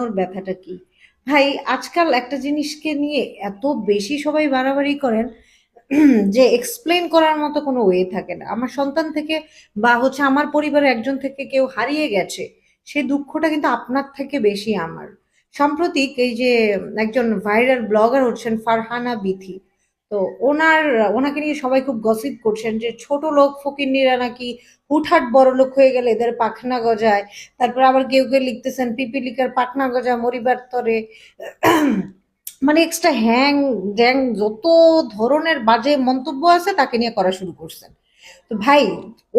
ওর ব্যথাটা কি? ভাই আজকাল একটা জিনিসকে নিয়ে এত বেশি সবাই বাড়াবাড়ি করেন যে এক্সপ্লেন করার মতো কোনো ওয়ে থাকে না। আমার সন্তান থেকে বা হচ্ছে আমার পরিবারের একজন থেকে কেউ হারিয়ে গেছে, সেই দুঃখটা কিন্তু আপনার থেকে বেশি আমার। সাম্প্রতিক এই যে একজন ভাইরাল ব্লগার হচ্ছেন ফারহানা বিথি, তো ওনার ওনাকে নিয়ে সবাই খুব গসিপ করছেন যে ছোট লোক ফকিন্নিরা নাকি হুটহাট বড় লোক হয়ে গেলে এদের পাখনা গজায়। তারপর আবার কেউ কেউ লিখতেছেন পিপিলিকার পাখনা গজা মরিবার তরে। মানে এক্সট্রা হ্যাং জ্যাং যত ধরনের বাজে মন্তব্য আছে তাকে নিয়ে করা শুরু করছেন। তো ভাই,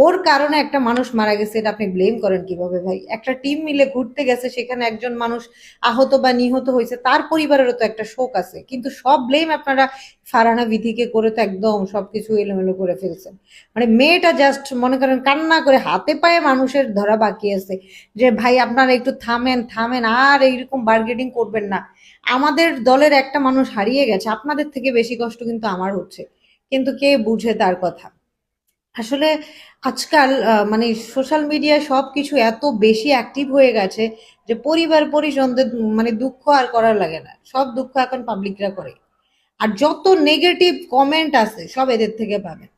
ওর কারণে একটা মানুষ মারা গেছে, এটা আপনি ব্লেম করেন কিভাবে ভাই? একটা টিম মিলে ঘুরতে গেছে, সেখানে একজন মানুষ আহত বা নিহত হয়েছে, তার পরিবারেরও তো একটা শোক আছে, কিন্তু সব ব্লেম আপনারা ফারহানা বিধিকে করে তো একদম সবকিছু এলোমেলো করে ফেলছেন। মানে মেয়েটা জাস্ট মনে করেন কান্না করে হাতে পায়ে মানুষের ধরা বাকি আছে যে ভাই আপনারা একটু থামেন থামেন, আর এইরকম বার্গেটিং করবেন না। আমাদের দলের একটা মানুষ হারিয়ে গেছে, আপনাদের থেকে বেশি কষ্ট কিন্তু আমার হচ্ছে, কিন্তু কে বুঝে তার কথা? আসলে আজকাল মানে সোশ্যাল মিডিয়ায় সবকিছু এত বেশি অ্যাক্টিভ হয়ে গেছে যে পরিবার পরিজনদের মানে দুঃখ আর করার লাগে না, সব দুঃখ এখন পাবলিকরা করে। আর যত নেগেটিভ কমেন্ট আছে সব এদের থেকে পাবেন।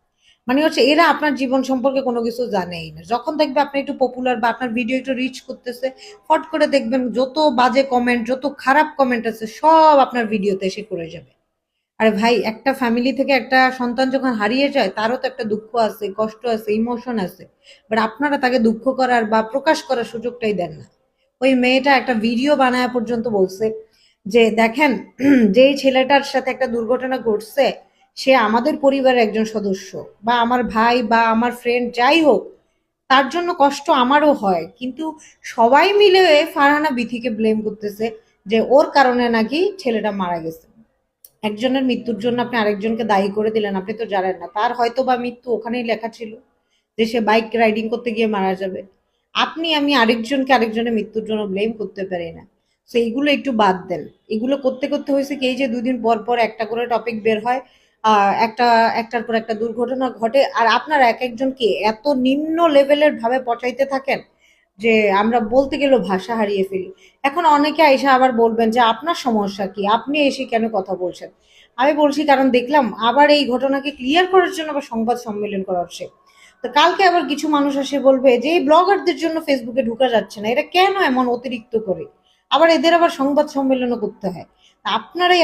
মানে হচ্ছে এরা আপনার জীবন সম্পর্কে কোনো কিছু জানেই না। যখন দেখবে আপনি একটু পপুলার বা আপনার ভিডিও একটু রিচ করতেছে, ফট করে দেখবেন যত বাজে কমেন্ট যত খারাপ কমেন্ট আছে সব আপনার ভিডিওতে এসে করে যাবে। আরে ভাই, একটা ফ্যামিলি থেকে একটা সন্তান যখন হারিয়ে যায় তারও তো একটা দুঃখ আছে, কষ্ট আছে, ইমোশন আছে। বাট আপনারা তাকে দুঃখ করার বা প্রকাশ করার সুযোগটাই দেন না। ওই মেয়েটা একটা ভিডিও বানায় পর্যন্ত বলছে যে দেখেন, যেই ছেলেটার সাথে একটা দুর্ঘটনা ঘটছে সে আমাদের পরিবারের একজন সদস্য, বা আমার ভাই বা আমার ফ্রেন্ড যাই হোক, তার জন্য কষ্ট আমারও হয়, কিন্তু সবাই মিলে ফারহানা বিথিকে ব্লেম করতেছে যে ওর কারণে নাকি ছেলেটা মারা গেছে। একজনের মৃত্যুর জন্য আপনি আরেকজনকে দায়ী করে দিলেন, আপনি তো জানেন না তার হয়তো বা মৃত্যু ওখানেই লেখা ছিল যে সে বাইক রাইডিং করতে গিয়ে মারা যাবে। আপনি আমি আরেকজনকে আরেকজনের মৃত্যুর জন্য ব্লেম করতে পারি না। তো এইগুলো একটু বাদ দেন। এগুলো করতে করতে হয়েছে কি, এই যে দুদিন পর পর একটা করে টপিক বের হয়, একটা একটার পর একটা দুর্ঘটনা ঘটে, আর আপনারা এক একজনকে এত নিম্ন লেভেলের ভাবে পচাইতে থাকেন যে আমরা বলতে গেলেও ভাষা হারিয়ে ফেলি। এখন অনেকে এসে আবার বলবেন যে আপনার সমস্যা কি, আপনি এসে কেন কথা বলছেন? আমি বলছি কারণ দেখলাম আবার এই ঘটনাকে ক্লিয়ার করার জন্য আবার সংবাদ সম্মেলন করা হচ্ছে। তো কালকে আবার কিছু মানুষ এসে বলবে যে এই ব্লগারদের জন্য ফেসবুকে ঢুকা যাচ্ছে না, এরা কেন এমন অতিরিক্ত করে? আবার এদের আবার সংবাদ সম্মেলনও করতে হয়। তা আপনারাই